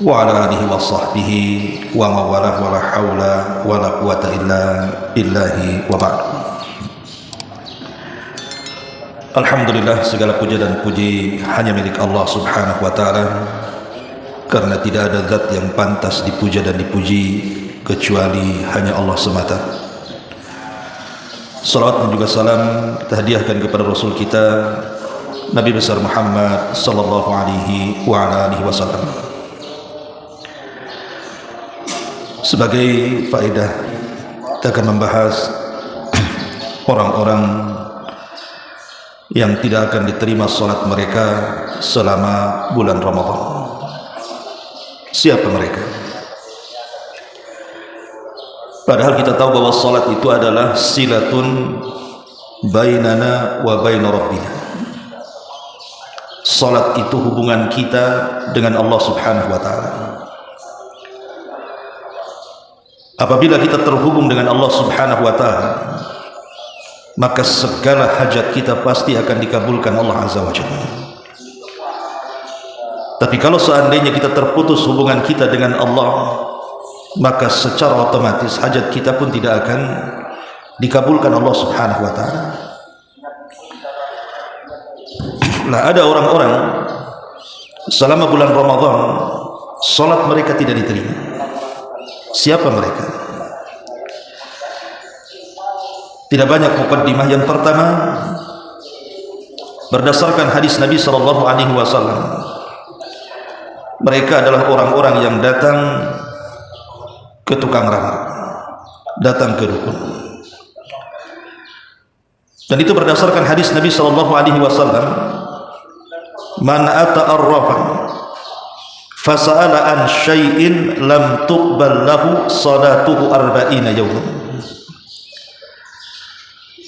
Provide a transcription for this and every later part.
wa ala alihi wa sahbihi wa mawalah wa la hawla wa la quwata illa billahi wa ba'du. Alhamdulillah, segala puja dan puji hanya milik Allah subhanahu wa ta'ala, karena tidak ada zat yang pantas dipuja dan dipuji kecuali hanya Allah semata. Salawat dan juga salam kita hadiahkan kepada Rasul kita Nabi besar Muhammad sallallahu alaihi wa ala alihi wasallam. Sebagai faedah, kita akan membahas orang-orang yang tidak akan diterima salat mereka selama bulan Ramadan. Siapa mereka? Padahal kita tahu bahwa salat itu adalah silatun bainana wa baina rabbina. Salat itu hubungan kita dengan Allah subhanahu wa ta'ala. Apabila kita terhubung dengan Allah subhanahu wa ta'ala, maka segala hajat kita pasti akan dikabulkan Allah azza wa jalla. Tapi kalau seandainya kita terputus hubungan kita dengan Allah, maka secara otomatis hajat kita pun tidak akan dikabulkan Allah subhanahu wa ta'ala. Nah, ada orang-orang selama bulan Ramadan salat mereka tidak diterima. Siapa mereka? Tidak banyak mukaddimah. Yang pertama, berdasarkan hadis Nabi sallallahu alaihi wasallam, mereka adalah orang-orang yang datang ke tukang ramal, datang ke dukun. Dan itu berdasarkan hadis Nabi sallallahu alaihi wasallam, man ata arrafan fasa'ala an syai'in lam tuqbal lahu salatuhu arba'ina yawman.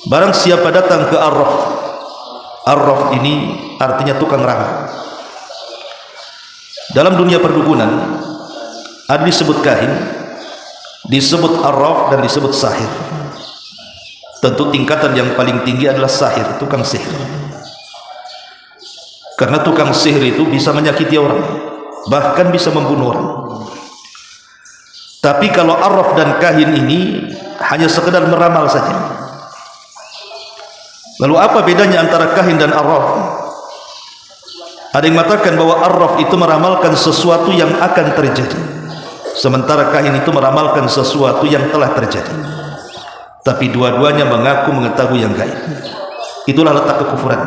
Barang siapa datang ke arraf, arraf ini artinya tukang ramal. Dalam dunia perdukunan ada disebut kahin, disebut arraf, dan disebut sahir. Tentu tingkatan yang paling tinggi adalah sahir, tukang sihir. Karena tukang sihir itu bisa menyakiti orang, bahkan bisa membunuh orang. Tapi kalau arraf dan kahin ini hanya sekedar meramal saja. Lalu apa bedanya antara kahin dan arraf? Ada yang mengatakan bahwa arraf itu meramalkan sesuatu yang akan terjadi, sementara kahin itu meramalkan sesuatu yang telah terjadi. Tapi dua-duanya mengaku mengetahui yang gaib. Itulah letak kekufuran.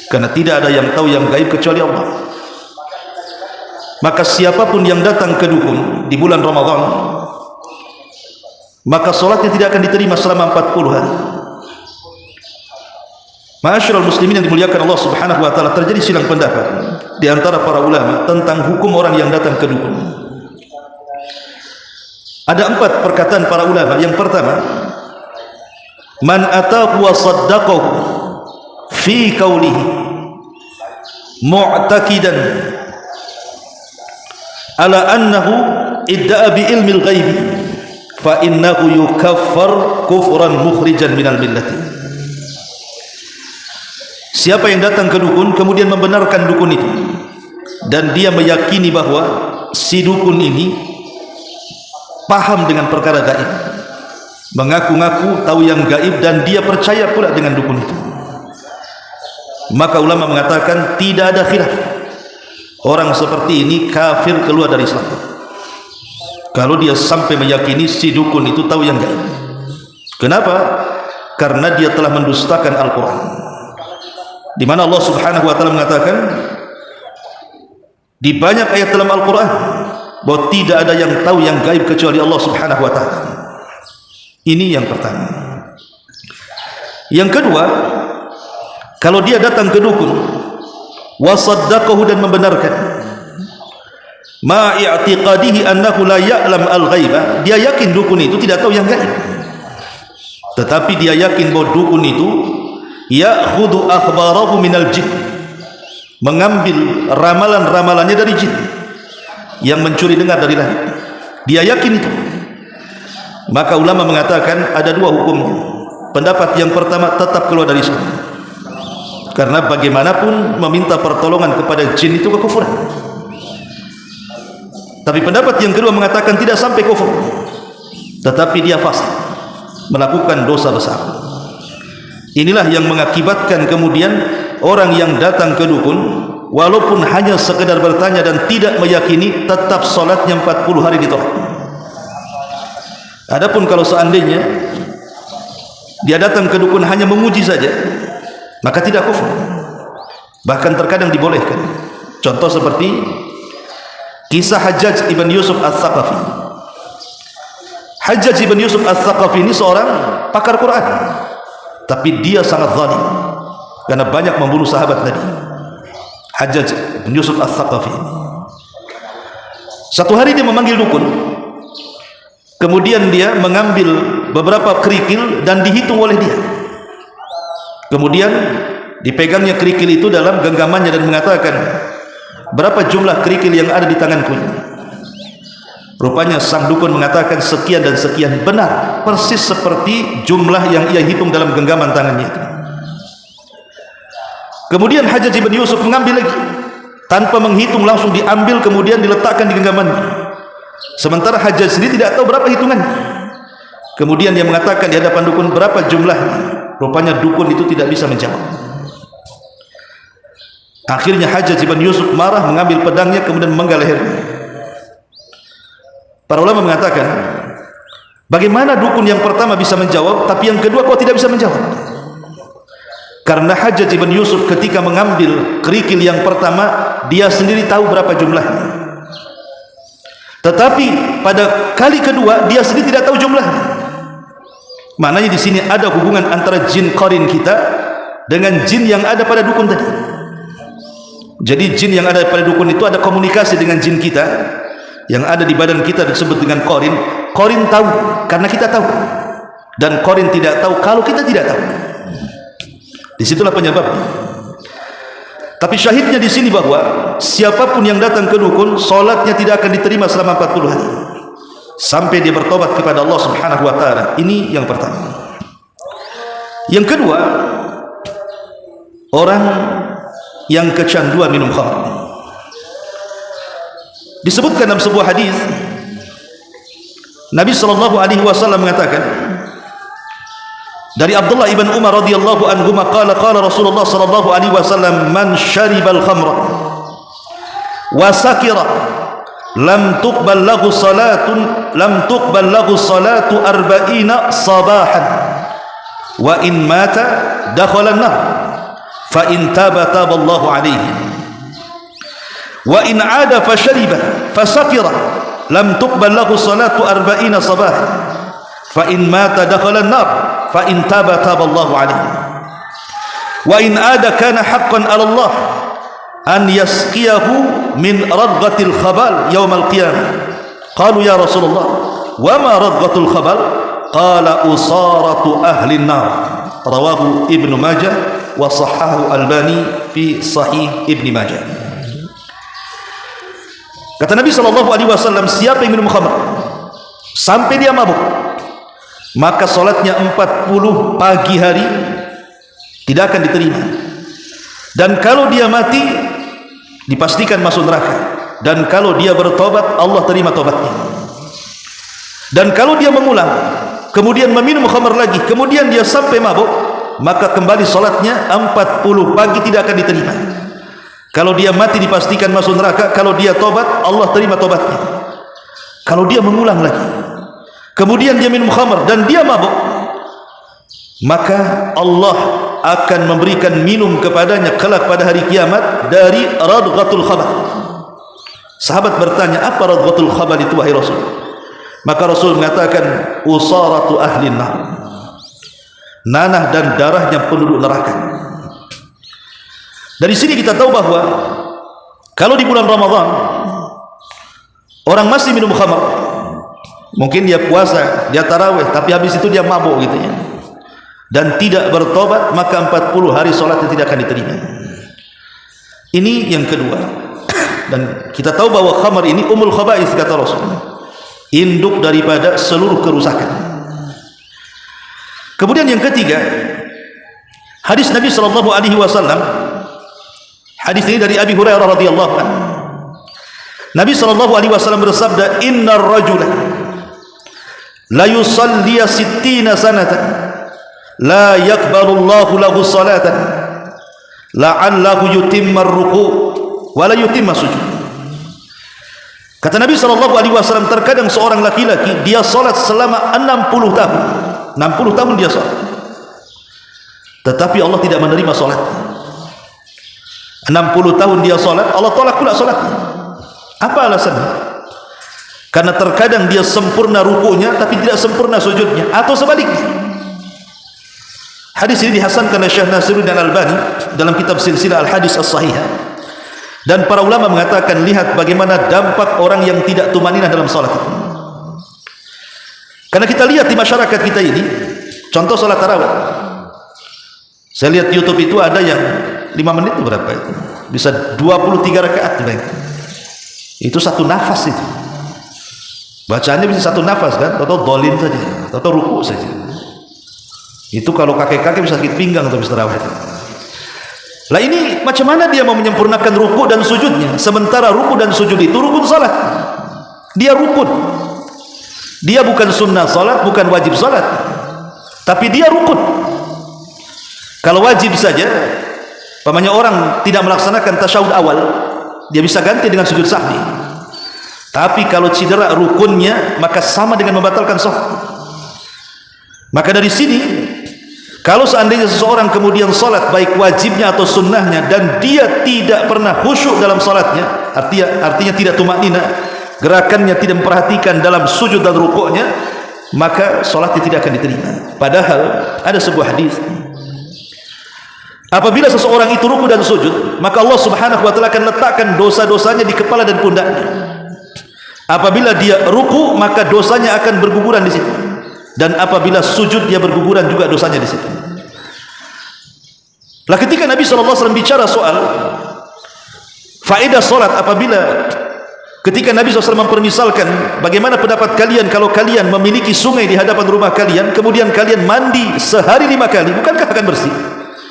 Karena tidak ada yang tahu yang gaib kecuali Allah. Maka siapapun yang datang ke dukun di bulan Ramadan, maka solatnya tidak akan diterima selama 40 hari. Ma'asyiral muslimin yang dimuliakan Allah subhanahu wa ta'ala, terjadi silang pendapat di antara para ulama tentang hukum orang yang datang ke dukun. Ada 4 perkataan para ulama. Yang pertama, man atahu wa saddaqahu fi qawlihi mu'taqidan ala annahu idda'a bi ilmil ghaibi fa innahu yukaffar kufran mukhrijan minal millati. Siapa yang datang ke dukun kemudian membenarkan dukun itu, dan dia meyakini bahwa si dukun ini paham dengan perkara gaib, mengaku-ngaku tahu yang gaib, dan dia percaya pula dengan dukun itu, maka ulama mengatakan tidak ada khilaf, orang seperti ini kafir, keluar dari Islam kalau dia sampai meyakini si dukun itu tahu yang gaib. Kenapa? Karena dia telah mendustakan Al-Quran, di mana Allah subhanahu wa ta'ala mengatakan di banyak ayat dalam Al-Quran bahwa tidak ada yang tahu yang gaib kecuali Allah subhanahu wa ta'ala. Ini yang pertama. Yang kedua, kalau dia datang ke dukun wa saddaqahu, dan membenarkan ma i'tiqadihi annahu la ya'lam al-ghaiba, dia yakin dukun itu tidak tahu yang gaib, tetapi dia yakin bahwa dukun itu ya'khudhu akhbarahu minal jin, mengambil ramalan-ramalannya dari jin yang mencuri dengar dari langit. Dia yakin itu. Maka ulama mengatakan ada 2 hukumnya. Pendapat yang pertama, tetap keluar dari Islam, karena bagaimanapun meminta pertolongan kepada jin itu kekufuran. Tapi pendapat yang kedua mengatakan tidak sampai kufur, tetapi dia fasik, melakukan dosa besar. Inilah yang mengakibatkan kemudian orang yang datang ke dukun, walaupun hanya sekedar bertanya dan tidak meyakini, tetap solatnya 40 hari ditolak. Adapun kalau seandainya dia datang ke dukun hanya menguji saja, maka tidak kufur, bahkan terkadang dibolehkan. Contoh seperti kisah Hajjaj ibn Yusuf Al-Thaqafi. Hajjaj ibn Yusuf Al-Thaqafi ini seorang pakar Quran, tapi dia sangat zalim karena banyak membunuh sahabat Nabi. Hajjaj ibn Yusuf Al-Thaqafi. Satu hari dia memanggil dukun, kemudian dia mengambil beberapa kerikil dan dihitung oleh dia. Kemudian dipegangnya kerikil itu dalam genggamannya dan mengatakan, berapa jumlah kerikil yang ada di tanganku ini? Rupanya sang dukun mengatakan sekian dan sekian. Benar, persis seperti jumlah yang ia hitung dalam genggaman tangannya itu. Kemudian Hajjaj ibn Yusuf mengambil lagi, tanpa menghitung langsung diambil, kemudian diletakkan di genggamannya. Sementara Hajjaj sendiri tidak tahu berapa hitungannya. Kemudian dia mengatakan di hadapan dukun, berapa jumlahnya? Rupanya dukun itu tidak bisa menjawab. Akhirnya Hajjaj ibn Yusuf marah, mengambil pedangnya kemudian memenggal lehernya. Para ulama mengatakan, bagaimana dukun yang pertama bisa menjawab, tapi yang kedua kok tidak bisa menjawab? Karena Hajjaj ibn Yusuf ketika mengambil kerikil yang pertama, dia sendiri tahu berapa jumlahnya, tetapi pada kali kedua dia sendiri tidak tahu jumlahnya. Maknanya di sini ada hubungan antara jin qarin kita dengan jin yang ada pada dukun tadi. Jadi jin yang ada pada dukun itu ada komunikasi dengan jin kita yang ada di badan kita, disebut dengan qarin. Qarin tahu karena kita tahu, dan qarin tidak tahu kalau kita tidak tahu. Disitulah penyebabnya. Tapi syahidnya di sini bahwa siapapun yang datang ke dukun, solatnya tidak akan diterima selama 40 hari sampai dia bertobat kepada Allah Subhanahu wa taala. Ini yang pertama. Yang kedua, orang yang kecanduan minum khamr. Disebutkan dalam sebuah hadis, Nabi sallallahu alaihi wasallam mengatakan dari Abdullah ibn Umar radhiyallahu anhu, qala Rasulullah sallallahu alaihi wasallam, man syaribal khamra wa sakira lam tuqbal lahu salatu 40 sabahan wa in mata dakhala an-nar fa in taba Allahu alaihi wa in ada fashariba fasakira lam tuqbal lahu salatu 40 sabahan fa in mata dakhala an-nar fa in taba Allahu alaihi wa in ada kana haqqan 'ala Allah an yasqiyahu min radghatil khabal yaum al-qiyamah. Qalu ya Rasulullah wa ma radghatul khabal? Qala usaratu ahli an-nar. Rawahu Ibnu Majah wa sahahahu Albani fi Sahih Ibnu Majah. Kata Nabi sallallahu alaihi wasallam, siapa yang minum khamr sampai dia mabuk, maka salatnya 40 pagi hari tidak akan diterima, dan kalau dia mati dipastikan masuk neraka, dan kalau dia bertobat Allah terima tobatnya. Dan kalau dia mengulang kemudian meminum khamr lagi, kemudian dia sampai mabuk, maka kembali salatnya 40 pagi tidak akan diterima. Kalau dia mati dipastikan masuk neraka, kalau dia tobat Allah terima tobatnya. Kalau dia mengulang lagi kemudian dia minum khamr dan dia mabuk, maka Allah akan memberikan minum kepadanya kelak pada hari kiamat dari radghatul khabal. Sahabat bertanya, apa radghatul khabal itu wahai Rasul? Maka Rasul mengatakan, usaratu ahlin nar, nanah dan darahnya penduduk neraka. Dari sini kita tahu bahwa kalau di bulan Ramadan orang masih minum khamr, mungkin dia puasa, dia tarawih, tapi habis itu dia mabuk gitu ya, dan tidak bertobat, maka 40 hari sholatnya tidak akan diterima. Ini yang kedua. Dan kita tahu bahwa khamar ini umul khaba'is, kata Rasul, induk daripada seluruh kerusakan. Kemudian yang ketiga, hadis Nabi sallallahu alaihi wasallam. Hadis ini dari Abi Hurairah radhiyallahu anhu. Nabi SAW bersabda, innar rajula la yusalli sittina sanatan la yaqbalu Allahu lahu salatan la'allahu yutimma ar-ruku' wa la yutimma sujud. Kata Nabi SAW, terkadang seorang laki-laki dia salat selama 60 tahun. 60 tahun dia salat, tetapi Allah tidak menerima salatnya. 60 tahun dia salat, Allah tolak pula salatnya. Apa alasannya? Karena terkadang dia sempurna rukunya tapi tidak sempurna sujudnya, atau sebaliknya. Hadis ini dihasankan oleh Syekh Nasiruddin Al-Albani dalam kitab Silsilah Al-Hadis As-Sahihah. Dan para ulama mengatakan, lihat bagaimana dampak orang yang tidak tumaninah dalam salat itu. Karena kita lihat di masyarakat kita ini, contoh salat tarawih. Saya lihat YouTube itu ada yang 5 menit itu berapa itu? Bisa 23 rakaat dibayangkan. Itu satu nafas itu. Bacaannya bisa satu nafas kan? Atau dolin saja, atau ruku saja. Itu kalau kakek-kakek bisa sakit pinggang atau bisa tarawih. Lah ini macam mana dia mau menyempurnakan ruku dan sujudnya? Sementara ruku dan sujud itu rukun salat. Dia rukun. Dia bukan sunnah salat, bukan wajib salat, tapi dia rukun. Kalau wajib saja, pamannya orang tidak melaksanakan tasyahud awal, dia bisa ganti dengan sujud sahwi. Tapi kalau cedera rukunnya, maka sama dengan membatalkan salat. Maka dari sini, kalau seandainya seseorang kemudian salat baik wajibnya atau sunnahnya dan dia tidak pernah khusyuk dalam salatnya, artinya tidak tumakninah, gerakannya tidak memperhatikan dalam sujud dan rukuknya, maka salatnya tidak akan diterima. Padahal ada sebuah hadis, apabila seseorang itu ruku dan sujud, maka Allah Subhanahu wa taala akan letakkan dosa-dosanya di kepala dan pundaknya. Apabila dia ruku, maka dosanya akan berguguran di situ. Dan apabila sujud, dia berguguran juga dosanya di situ. Lah ketika Nabi SAW bicara soal faedah salat, apabila ketika Nabi SAW mempermisalkan bagaimana pendapat kalian kalau kalian memiliki sungai di hadapan rumah kalian, kemudian kalian mandi sehari 5 kali, bukankah akan bersih?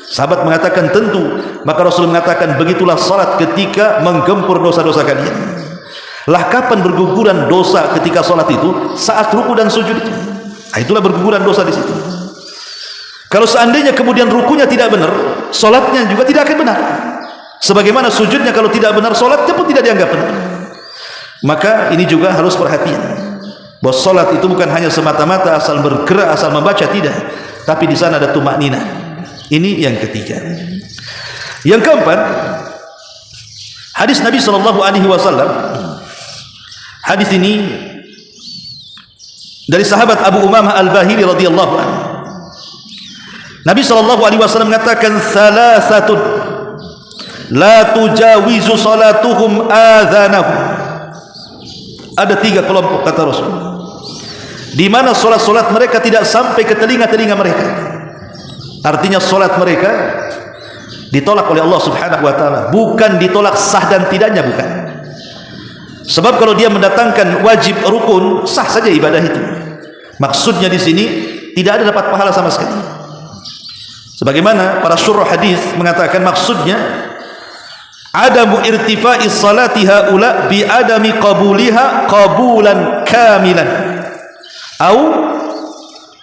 Sahabat mengatakan tentu. Maka Rasul mengatakan, begitulah salat ketika menggempur dosa-dosa kalian. Lah kapan berguguran dosa ketika salat itu? Saat ruku dan sujud itu. Nah, itulah berguguran dosa di situ. Kalau seandainya kemudian rukunya tidak benar, salatnya juga tidak akan benar. Sebagaimana sujudnya kalau tidak benar, salatnya pun tidak dianggap benar. Maka ini juga harus perhatian, bahwa salat itu bukan hanya semata-mata asal bergerak, asal membaca, tidak, tapi di sana ada tumakninah. Ini yang ketiga. Yang keempat, hadis Nabi SAW. Hadis ini dari sahabat Abu Umamah Al-Bahili radhiyallahu anhu. Nabi SAW mengatakan, salasatun la tujawizu salatuhum adhanahum. Ada 3 kelompok, kata Rasul, di mana solat-solat mereka tidak sampai ke telinga-telinga mereka. Artinya solat mereka ditolak oleh Allah Subhanahu wa taala, bukan ditolak sah dan tidaknya, bukan. Sebab kalau dia mendatangkan wajib rukun, sah saja ibadah itu. Maksudnya di sini tidak ada dapat pahala sama sekali. Sebagaimana para syurah hadis mengatakan, maksudnya adamu irtifa'i salati haula bi adami qabuliha qabulan kamilan au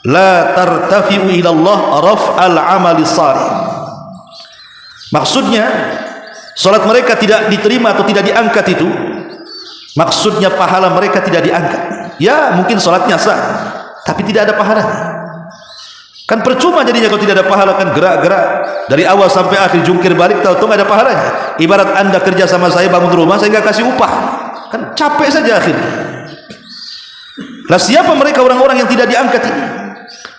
la tartafi'u ila Allah raf'al amali salih. Maksudnya salat mereka tidak diterima atau tidak diangkat itu, maksudnya pahala mereka tidak diangkat. Ya mungkin salatnya sah, tapi tidak ada pahalanya. Kan percuma jadinya kalau tidak ada pahala. Kan gerak-gerak dari awal sampai akhir jungkir balik, tahu-tahu nggak ada pahalanya. Ibarat anda kerja sama saya bangun rumah, saya nggak kasih upah, kan capek saja akhirnya. Lah siapa mereka orang-orang yang tidak diangkat ini?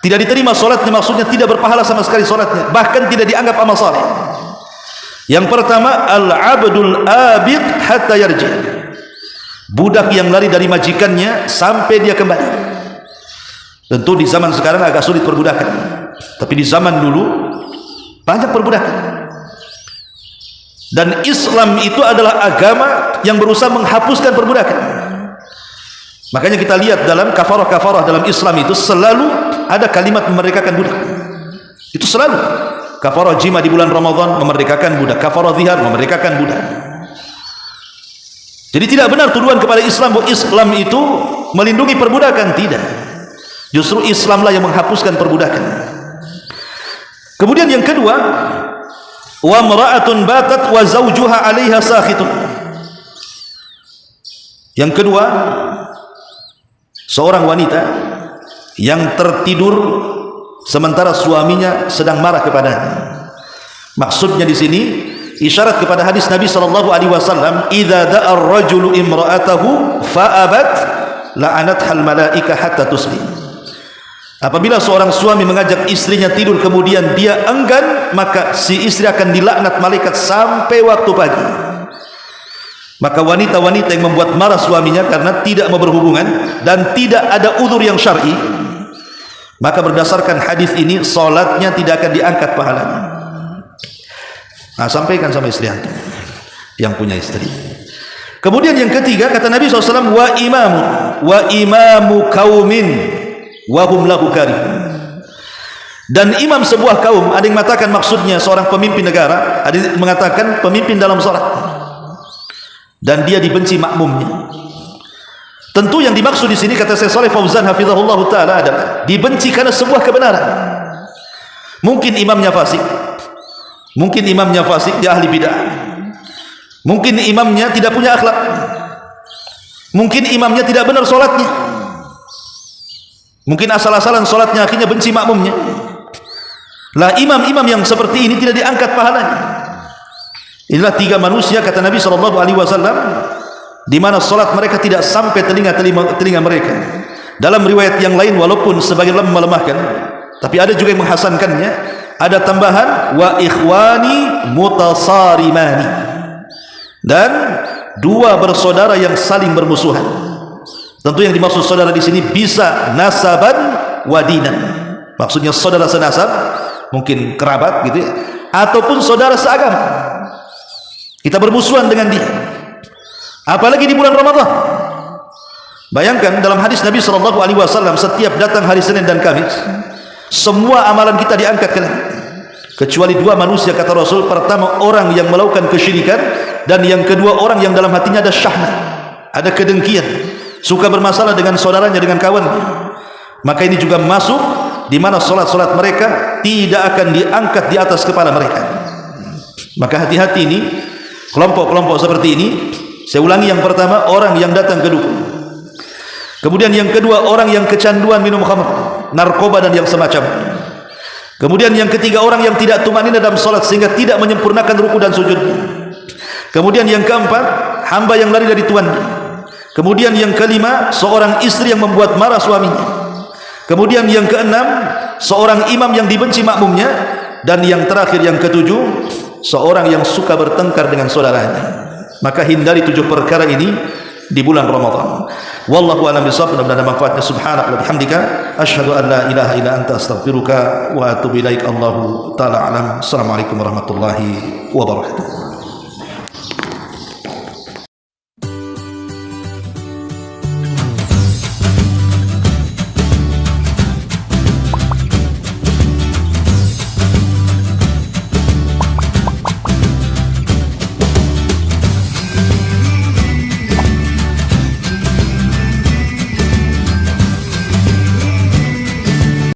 Tidak diterima salatnya, maksudnya tidak berpahala sama sekali salatnya, bahkan tidak dianggap amal saleh. Yang pertama, al-abdul abiq hatta yarji, budak yang lari dari majikannya sampai dia kembali. Tentu di zaman sekarang agak sulit perbudakan, tapi di zaman dulu banyak perbudakan. Dan Islam itu adalah agama yang berusaha menghapuskan perbudakan. Makanya kita lihat dalam kafarah-kafarah dalam Islam itu selalu ada kalimat memerdekakan budak. Itu selalu. Kafarah jima di bulan Ramadan memerdekakan budak, kafarah zihar memerdekakan budak. Jadi tidak benar tuduhan kepada Islam bahwa Islam itu melindungi perbudakan. Tidak, justru Islamlah yang menghapuskan perbudakan. Kemudian yang kedua, wa mar'atun batat wa zawjuha 'alaiha sakhitun. Yang kedua, seorang wanita yang tertidur sementara suaminya sedang marah kepadanya. Maksudnya di sini isyarat kepada hadis Nabi sallallahu alaihi wasallam, "Idza da'a ar-rajulu imra'atahu fa'abat la'anathal malaika hatta tusbih." Apabila seorang suami mengajak istrinya tidur kemudian dia enggan, maka si istri akan dilaknat malaikat sampai waktu pagi. Maka wanita-wanita yang membuat marah suaminya karena tidak mau berhubungan dan tidak ada uzur yang syar'i, maka berdasarkan hadis ini salatnya tidak akan diangkat pahalanya. Nah, sampaikan sama istri antum yang punya istri. Kemudian yang ketiga, kata Nabi SAW, wa imamu qaumin wa hum lahu karihun. Dan imam sebuah kaum, ada yang mengatakan maksudnya seorang pemimpin negara, ada yang mengatakan pemimpin dalam salat, dan dia dibenci makmumnya. Tentu yang dimaksud di sini, kata Syekh Shalih Fauzan hafizahullah taala, adalah dibenci karena sebuah kebenaran. Mungkin imamnya fasik, mungkin imamnya fasik, dia ahli bid'ah, mungkin imamnya tidak punya akhlak, mungkin imamnya tidak benar solatnya, mungkin asal-asalan solatnya, akhirnya benci makmumnya. Lah, imam-imam yang seperti ini tidak diangkat pahalanya. Inilah tiga manusia, kata Nabi SAW, di mana solat mereka tidak sampai telinga mereka. Dalam riwayat yang lain, walaupun sebagian melemahkan, tapi ada juga yang menghasankannya, ada tambahan wa ikhwani mutasarimani, dan dua bersaudara yang saling bermusuhan. Tentu yang dimaksud saudara di sini bisa nasaban wadinan, maksudnya saudara senasab, mungkin kerabat gitu ya, ataupun saudara seagama. Kita bermusuhan dengan dia, apalagi di bulan Ramadan. Bayangkan dalam hadis Nabi SAW, setiap datang hari Senin dan Kamis, semua amalan kita diangkat ke langit, kecuali dua manusia, kata Rasul. Pertama, orang yang melakukan kesyirikan, dan yang kedua, orang yang dalam hatinya ada syahna, ada kedengkian, suka bermasalah dengan saudaranya, dengan kawannya. Maka ini juga masuk di mana solat-solat mereka tidak akan diangkat di atas kepala mereka. Maka hati-hati ini kelompok-kelompok seperti ini. Saya ulangi, yang pertama orang yang datang ke dukun, kemudian yang kedua orang yang kecanduan minum khamr, narkoba dan yang semacamnya, kemudian yang ketiga orang yang tidak tumanina dalam salat sehingga tidak menyempurnakan ruku dan sujudnya, kemudian yang keempat hamba yang lari dari tuannya, kemudian yang kelima seorang istri yang membuat marah suaminya, kemudian yang keenam seorang imam yang dibenci makmumnya, dan yang terakhir yang ketujuh seorang yang suka bertengkar dengan saudaranya. Maka hindari 7 perkara ini di bulan Ramadan. Wallahu a'lam bishawab. Mudah-mudahan ada manfaatnya. Subhanaka wa bihamdika asyhadu an la ilaha illa anta astaghfiruka wa atubu ilaik. Allahu taala alam. Assalamualaikum warahmatullahi wabarakatuh.